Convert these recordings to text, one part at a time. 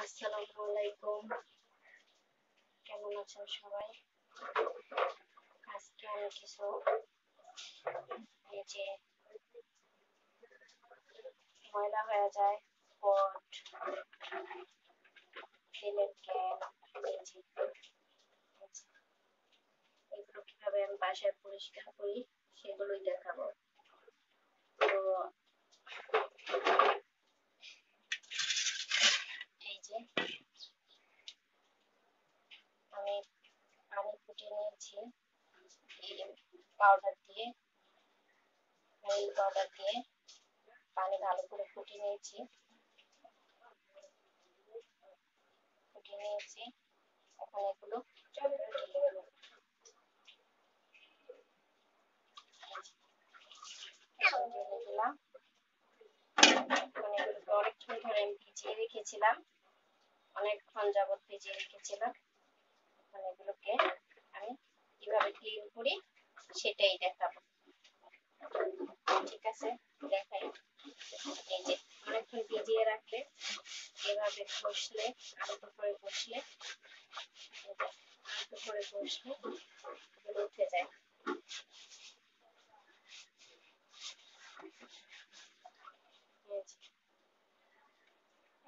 আসসালামু আলাইকুম, কেমন আছেন সবাই? আজকে আমি কিছু এই যে ময়লা হয়ে যায় পট, তেলের ক্যান, এই যে এগুলো কিভাবে আমি বাসায় পরিষ্কার করি সেগুলোই দেখাবো। তো এই যে আমি পানি ফুটিয়ে নিয়েছি এই পাউডার দিয়ে, অয়েল পাউডার দিয়ে পানি ভালো করে ফুটিয়ে নিয়েছি। এখন এগুলো ঢেলে দিলাম। অনেকক্ষণ ধরে আমি ভিজিয়ে রেখেছিলাম, অনেকক্ষণ যাবত ভিজিয়ে রেখেছিলাম। এখন এগুলোকে আমি কিভাবে ক্লিন করি সেটাই দেখাবো। ঠিক আছে, দেখাই। এই যে অনেকক্ষণ ভিজিয়ে রাখলে এভাবে ঘষলে, আলতো করে ঘষলে এগুলো উঠে যায়।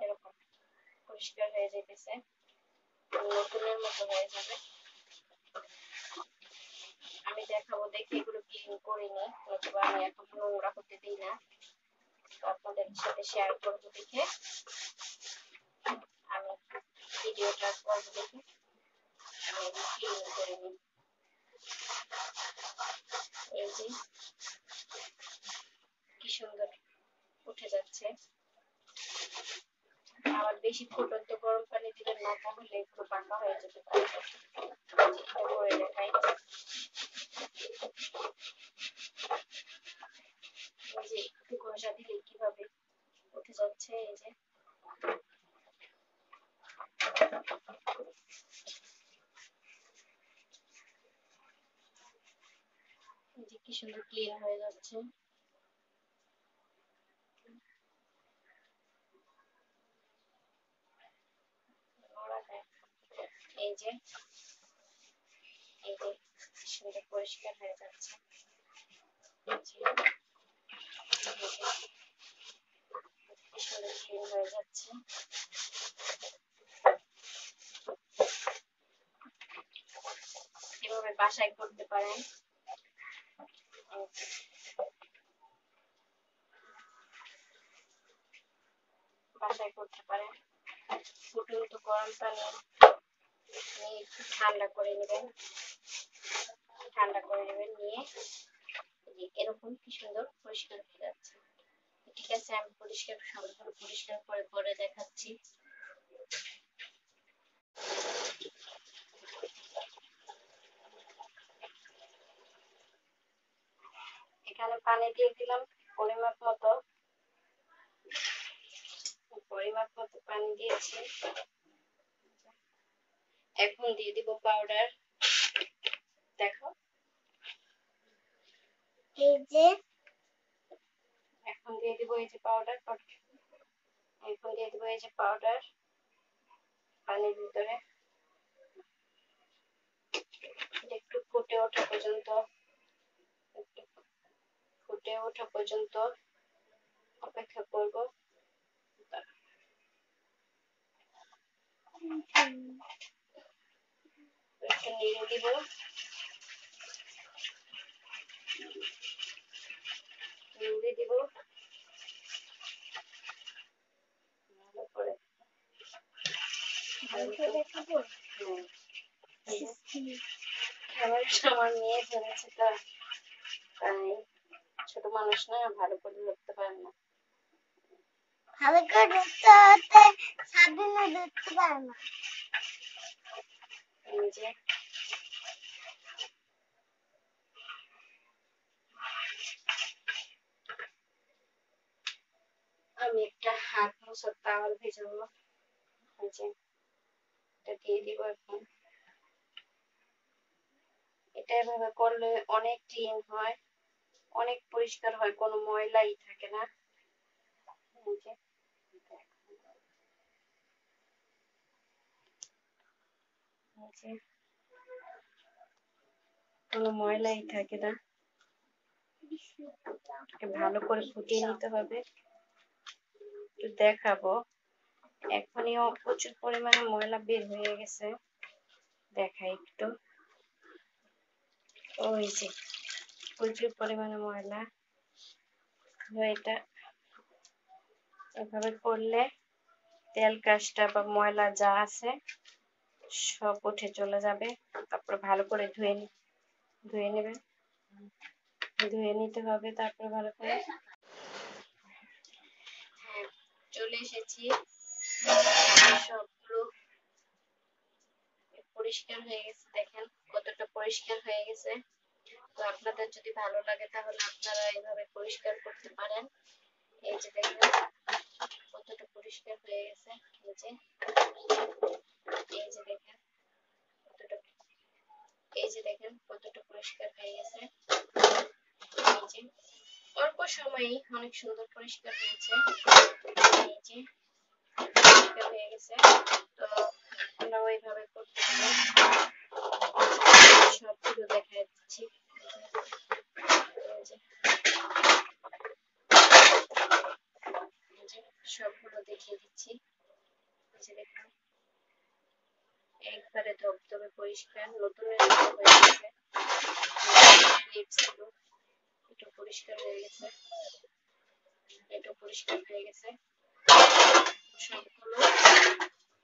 এরকম পরিষ্কার হয়ে যেতেছে, নতুনের মতো হয়ে যাবে। আমি দেখাবো, দেখে এগুলো ক্লিন করিনি, অথবা আমি এখন নোংরা হতে দিই না, আপনাদের সাথে শেয়ার করবো দেখে আমি ভিডিওটা করবো দেখে আমি এগুলো ক্লিন করিনি। এই যে কি সুন্দর উঠে যাচ্ছে। আবার বেশি ফুটন্ত গরম পানি দিবেন না, তাহলে একটু পাকা হয়ে যেতে পারে। এটা করে দেখাই। এই যে একটু ঘষা দিলে কিভাবে উঠে যাচ্ছে। এই যে কি সুন্দর ক্লিন হয়ে যাচ্ছে। এই যে সুন্দর পরিষ্কার হয়ে যাচ্ছে। সুন্দর ক্লিন হয়ে যাচ্ছে। এভাবে বাসায় করতে পারেন। বাসায় করতে পারেন। ফুটন্ত গরম পানি নিয়ে একটু ঠান্ডা করে নেবেন, নিয়ে এরকম কি সুন্দর পরিষ্কার হয়ে যাচ্ছে। ঠিক আছে, আমি পরিষ্কার করে করে দেখাচ্ছি। এখানে পানি দিয়ে দিলাম পরিমাপ মতো পানি দিয়েছি। এখন দিয়ে দিব পাউডার। দেখো, এই যে এখন দিয়ে দিব এই যে পাউডার। এখন দিয়ে দিব এই যে পাউডার পানির ভিতরে। একটু ফুটে ওঠা পর্যন্ত অপেক্ষা করব। একটু নেড়ে দিব। ভালো করে আমার মেয়ে ধরেছে, তাই ছোট মানুষ না, ভালো করে ধরতে পারে না। ভালো করে ধরতে হতে সাবধানে ধরতে পারে না। এই যে আমি একটা হাত মোছার টাওয়াল ভেজাবো। এই যে এটা দিয়ে দিব। এখন এটা এভাবে করলে অনেক ক্লিন হয়, অনেক পরিষ্কার হয়, কোনো ময়লাই থাকে না। এই যে যে কোনো ময়লাই থাকে না, ভালো করে ফুটিয়ে নিতে হবে। একটু দেখাবো, এখনই প্রচুর পরিমাণে ময়লা বের হয়ে গেছে, দেখাই একটু। ওই যে প্রচুর পরিমাণে ময়লা। এটা এভাবে করলে তেল কাজটা বা ময়লা যা আছে সব উঠে চলে যাবে। তারপর ভালো করে ধুয়ে নেবেন, ধুয়ে নিতে হবে। তারপর ভালো করে চলে এসেছি, সবগুলো পরিষ্কার হয়ে গেছে। দেখেন কতটা পরিষ্কার হয়ে গেছে। তো আপনাদের যদি ভালো লাগে তাহলে আপনারা এইভাবে পরিষ্কার করতে পারেন। এই যে দেখেন কতটা পরিষ্কার হয়ে গেছে। এই যে দেখেন কতটা, এই যে দেখেন কতটা পরিষ্কার হয়ে গেছে। এই যে অল্প সময়েই অনেক সুন্দর পরিষ্কার হয়েছে। এই যে পরিষ্কার হয়ে গেছে। তো আমরা ওইভাবে করতে পারি। সবগুলো দেখা দিচ্ছি, সবগুলো দেখিয়ে দিচ্ছি। দেখুন একবারে ধবধবে পরিষ্কার, নতুনের মতো হয়ে গেছে। লিপসগুলো একটু পরিষ্কার হয়ে গেছে, একটু পরিষ্কার হয়ে গেছে। সবগুলো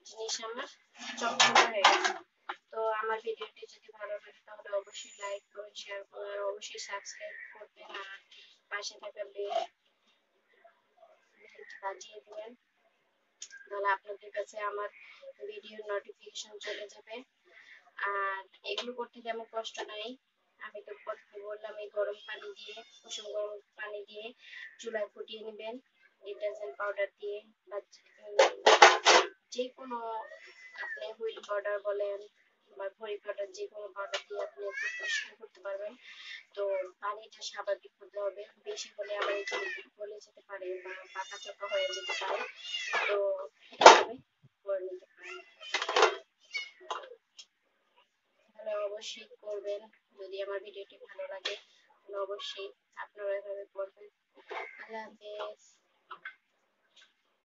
জিনিস আমার চকচকে হয়ে গেছে। তো আমার ভিডিওটি যদি ভালো লাগে তাহলে অবশ্যই লাইক করুন, শেয়ার করুন, আর অবশ্যই সাবস্ক্রাইব করবেন, আর পাশে থাকা বেল বাজিয়ে দিবেন। তাহলে আপনাদের কাছে আমার ভিডিওর নোটিফিকেশন চলে যাবে। আর এগুলো করতে তেমন কষ্ট নাই। আমি তো প্রথমে বললাম, এই গরম পানি দিয়ে, কুসুম গরম পানি দিয়ে চুলায় ফুটিয়ে নেবেন ডিটারজেন্ট পাউডার দিয়ে, বা যে কোনো আপনি হুইল পাউডার বলেন বা ভরি পাউডার, যে কোনো পাউডার দিয়ে আপনি পরিষ্কার করতে পারবেন। তো পানিটা স্বাভাবিক হতে হবে, বেশি হলে আবার গলে যেতে পারে বা পাকা চোখা হয়ে যেতে পারে। তো এভাবে করে নিতে পারেন। তাহলে অবশ্যই করবেন। যদি আমার ভিডিওটি ভালো লাগে তাহলে অবশ্যই আপনারা এভাবে করবেন। আল্লাহ হাফেজ।